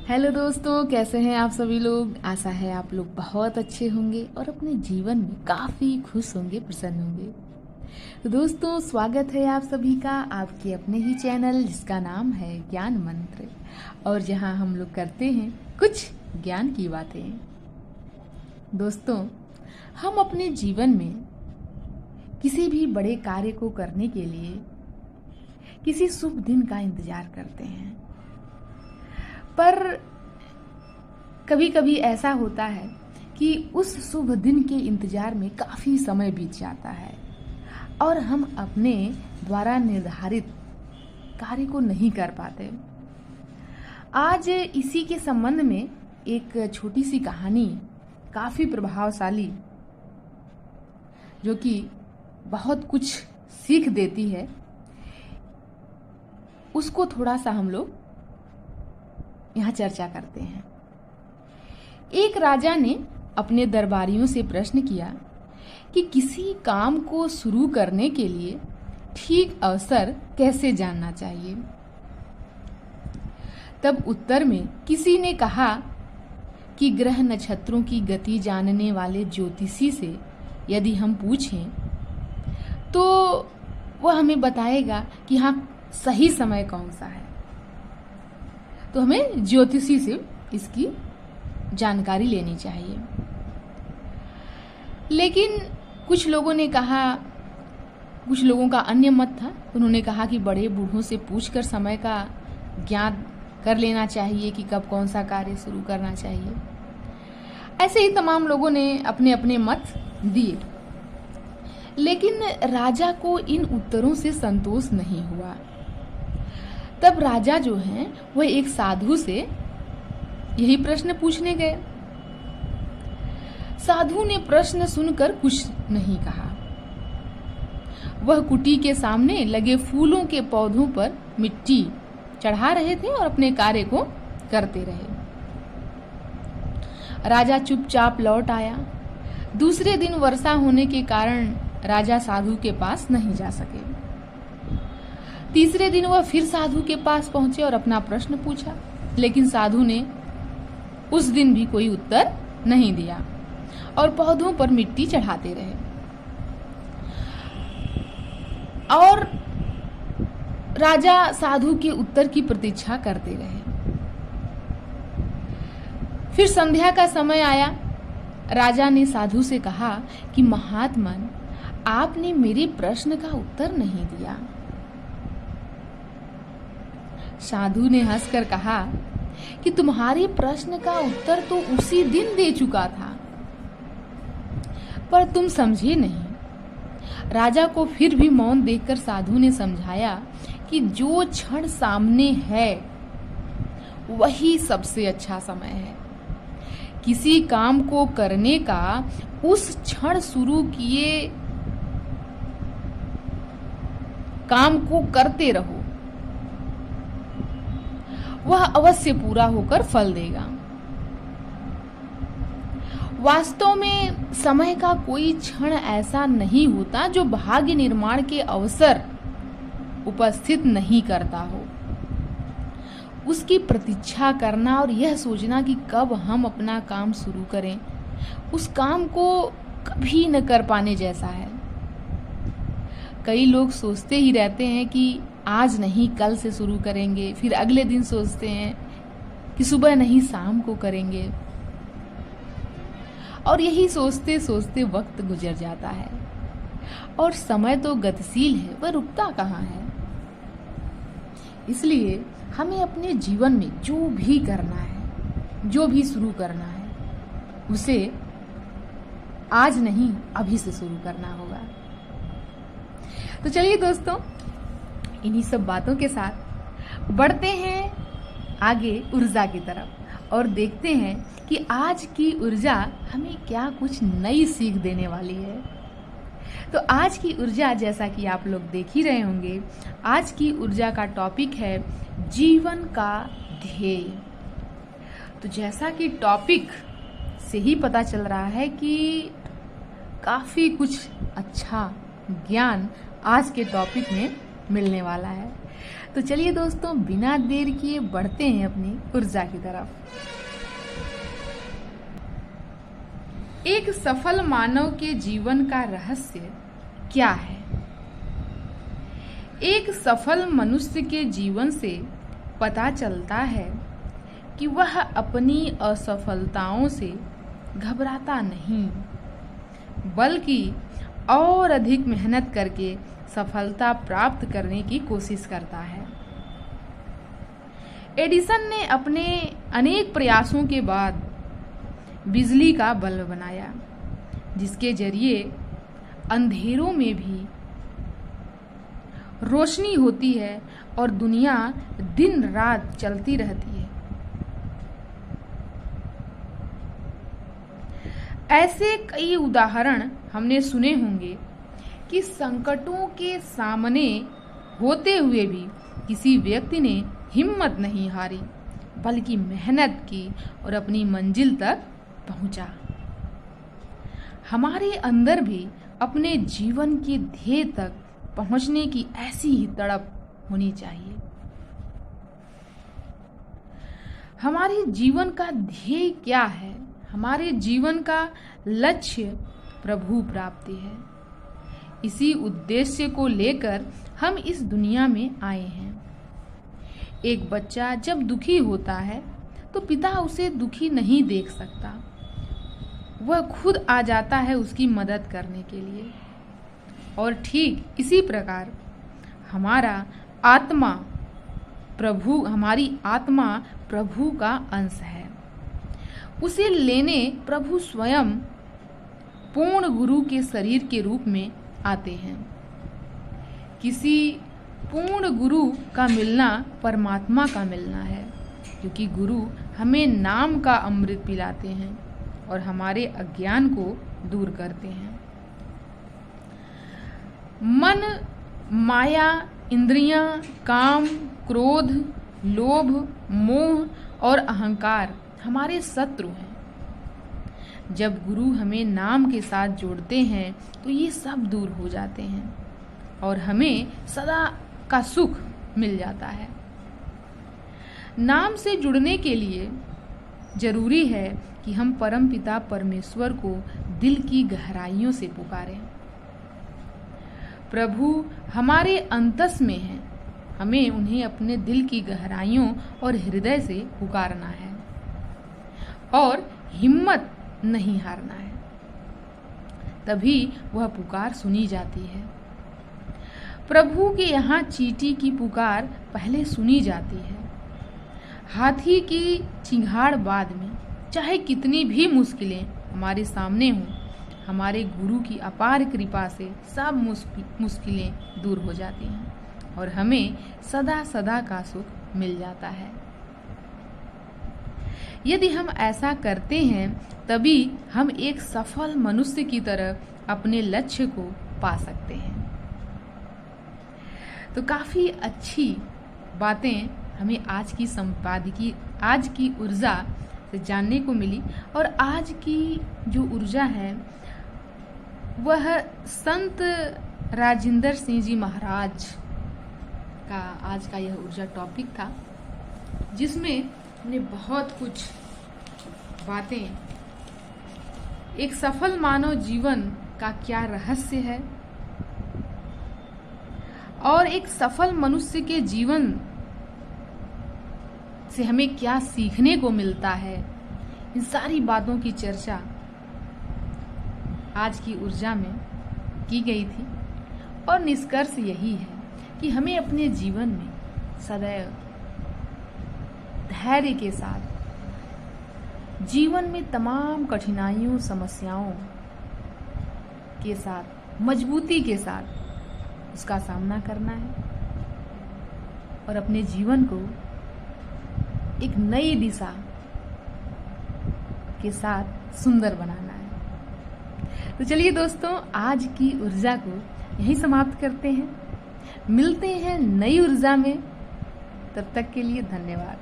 Hello दोस्तों, कैसे हैं आप सभी लोग। आशा है आप लोग बहुत अच्छे होंगे और अपने जीवन में काफ़ी खुश होंगे, प्रसन्न होंगे। तो दोस्तों, स्वागत है आप सभी का आपके अपने ही चैनल जिसका नाम है ज्ञान मंत्र, और जहां हम लोग करते हैं कुछ ज्ञान की बातें। दोस्तों, हम अपने जीवन में किसी भी बड़े कार्य को करने के लिए किसी शुभ दिन का इंतजार करते हैं, पर कभी कभी ऐसा होता है कि उस शुभ दिन के इंतजार में काफ़ी समय बीत जाता है और हम अपने द्वारा निर्धारित कार्य को नहीं कर पाते। आज इसी के संबंध में एक छोटी सी कहानी, काफ़ी प्रभावशाली, जो कि बहुत कुछ सीख देती है, उसको थोड़ा सा हम लोग यहाँ चर्चा करते हैं। एक राजा ने अपने दरबारियों से प्रश्न किया कि किसी काम को शुरू करने के लिए ठीक अवसर कैसे जानना चाहिए। तब उत्तर में किसी ने कहा कि ग्रह नक्षत्रों की गति जानने वाले ज्योतिषी से यदि हम पूछें तो वह हमें बताएगा कि हाँ, सही समय कौन सा है। तो हमें ज्योतिषी से इसकी जानकारी लेनी चाहिए। लेकिन कुछ लोगों ने कहा, कुछ लोगों का अन्य मत था। उन्होंने कहा कि बड़े बूढ़ों से पूछकर समय का ज्ञान कर लेना चाहिए कि कब कौन सा कार्य शुरू करना चाहिए। ऐसे ही तमाम लोगों ने अपने अपने मत दिए, लेकिन राजा को इन उत्तरों से संतोष नहीं हुआ। तब राजा जो हैं वह एक साधु से यही प्रश्न पूछने गए। साधु ने प्रश्न सुनकर कुछ नहीं कहा। वह कुटी के सामने लगे फूलों के पौधों पर मिट्टी चढ़ा रहे थे और अपने कार्य को करते रहे। राजा चुपचाप लौट आया। दूसरे दिन वर्षा होने के कारण राजा साधु के पास नहीं जा सके। तीसरे दिन वह फिर साधु के पास पहुंचे और अपना प्रश्न पूछा, लेकिन साधु ने उस दिन भी कोई उत्तर नहीं दिया और पौधों पर मिट्टी चढ़ाते रहे। और राजा साधु के उत्तर की प्रतीक्षा करते रहे। फिर संध्या का समय आया। राजा ने साधु से कहा कि महात्मन, आपने मेरे प्रश्न का उत्तर नहीं दिया। साधु ने हंसकर कहा कि तुम्हारे प्रश्न का उत्तर तो उसी दिन दे चुका था, पर तुम समझे नहीं। राजा को फिर भी मौन देखकर साधु ने समझाया कि जो क्षण सामने है वही सबसे अच्छा समय है। किसी काम को करने का उस क्षण शुरू किए काम को करते रहो, वह अवश्य पूरा होकर फल देगा। वास्तव में समय का कोई क्षण ऐसा नहीं होता जो भाग्य निर्माण के अवसर उपस्थित नहीं करता हो। उसकी प्रतीक्षा करना और यह सोचना कि कब हम अपना काम शुरू करें, उस काम को कभी न कर पाने जैसा है। कई लोग सोचते ही रहते हैं कि आज नहीं कल से शुरू करेंगे, फिर अगले दिन सोचते हैं कि सुबह नहीं शाम को करेंगे, और यही सोचते सोचते वक्त गुजर जाता है। और समय तो गतिशील है, वह रुकता कहाँ है। इसलिए हमें अपने जीवन में जो भी करना है, जो भी शुरू करना है, उसे आज नहीं अभी से शुरू करना होगा। तो चलिए दोस्तों, इन्हीं सब बातों के साथ बढ़ते हैं आगे ऊर्जा की तरफ और देखते हैं कि आज की ऊर्जा हमें क्या कुछ नई सीख देने वाली है। तो आज की ऊर्जा, जैसा कि आप लोग देख ही रहे होंगे, आज की ऊर्जा का टॉपिक है जीवन का ध्येय। तो जैसा कि टॉपिक से ही पता चल रहा है कि काफ़ी कुछ अच्छा ज्ञान आज के टॉपिक में मिलने वाला है। तो चलिए दोस्तों, बिना देर किए बढ़ते हैं अपनी ऊर्जा की तरफ। एक सफल मानव के जीवन का रहस्य क्या है? एक सफल मनुष्य के जीवन से पता चलता है कि वह अपनी असफलताओं से घबराता नहीं, बल्कि और अधिक मेहनत करके सफलता प्राप्त करने की कोशिश करता है। एडिसन ने अपने अनेक प्रयासों के बाद बिजली का बल्ब बनाया, जिसके जरिए अंधेरों में भी रोशनी होती है और दुनिया दिन रात चलती रहती है। ऐसे कई उदाहरण हमने सुने होंगे कि संकटों के सामने होते हुए भी किसी व्यक्ति ने हिम्मत नहीं हारी, बल्कि मेहनत की और अपनी मंजिल तक पहुंचा। हमारे अंदर भी अपने जीवन के ध्येय तक पहुंचने की ऐसी ही तड़प होनी चाहिए। हमारे जीवन का ध्येय क्या है? हमारे जीवन का लक्ष्य प्रभु प्राप्ति है। इसी उद्देश्य को लेकर हम इस दुनिया में आए हैं। एक बच्चा जब दुखी होता है तो पिता उसे दुखी नहीं देख सकता, वह खुद आ जाता है उसकी मदद करने के लिए। और ठीक इसी प्रकार हमारी आत्मा प्रभु का अंश है। उसे लेने प्रभु स्वयं पूर्ण गुरु के शरीर के रूप में आते हैं। किसी पूर्ण गुरु का मिलना परमात्मा का मिलना है, क्योंकि गुरु हमें नाम का अमृत पिलाते हैं और हमारे अज्ञान को दूर करते हैं। मन, माया, इंद्रियां, काम, क्रोध, लोभ, मोह और अहंकार हमारे शत्रु हैं। जब गुरु हमें नाम के साथ जोड़ते हैं तो ये सब दूर हो जाते हैं और हमें सदा का सुख मिल जाता है। नाम से जुड़ने के लिए जरूरी है कि हम परमपिता परमेश्वर को दिल की गहराइयों से पुकारें। प्रभु हमारे अंतस में हैं, हमें उन्हें अपने दिल की गहराइयों और हृदय से पुकारना है और हिम्मत नहीं हारना है, तभी वह पुकार सुनी जाती है। प्रभु के यहाँ चींटी की पुकार पहले सुनी जाती है। हाथी की चिंगाड़ बाद में। चाहे कितनी भी मुश्किलें हमारे सामने हों, हमारे गुरु की अपार कृपा से सब मुश्किलें दूर हो जाती हैं और हमें सदा सदा का सुख मिल जाता है। यदि हम ऐसा करते हैं तभी हम एक सफल मनुष्य की तरह अपने लक्ष्य को पा सकते हैं। तो काफ़ी अच्छी बातें हमें आज की ऊर्जा से जानने को मिली और आज की जो ऊर्जा है वह संत राजेंद्र सिंह जी महाराज का आज का यह ऊर्जा टॉपिक था, जिसमें हमने बहुत कुछ बातें, एक सफल मानव जीवन का क्या रहस्य है और एक सफल मनुष्य के जीवन से हमें क्या सीखने को मिलता है, इन सारी बातों की चर्चा आज की ऊर्जा में की गई थी। और निष्कर्ष यही है कि हमें अपने जीवन में सदैव धैर्य के साथ, जीवन में तमाम कठिनाइयों, समस्याओं के साथ, मजबूती के साथ उसका सामना करना है और अपने जीवन को एक नई दिशा के साथ सुंदर बनाना है। तो चलिए दोस्तों, आज की ऊर्जा को यहीं समाप्त करते हैं। मिलते हैं नई ऊर्जा में, तब तक के लिए धन्यवाद।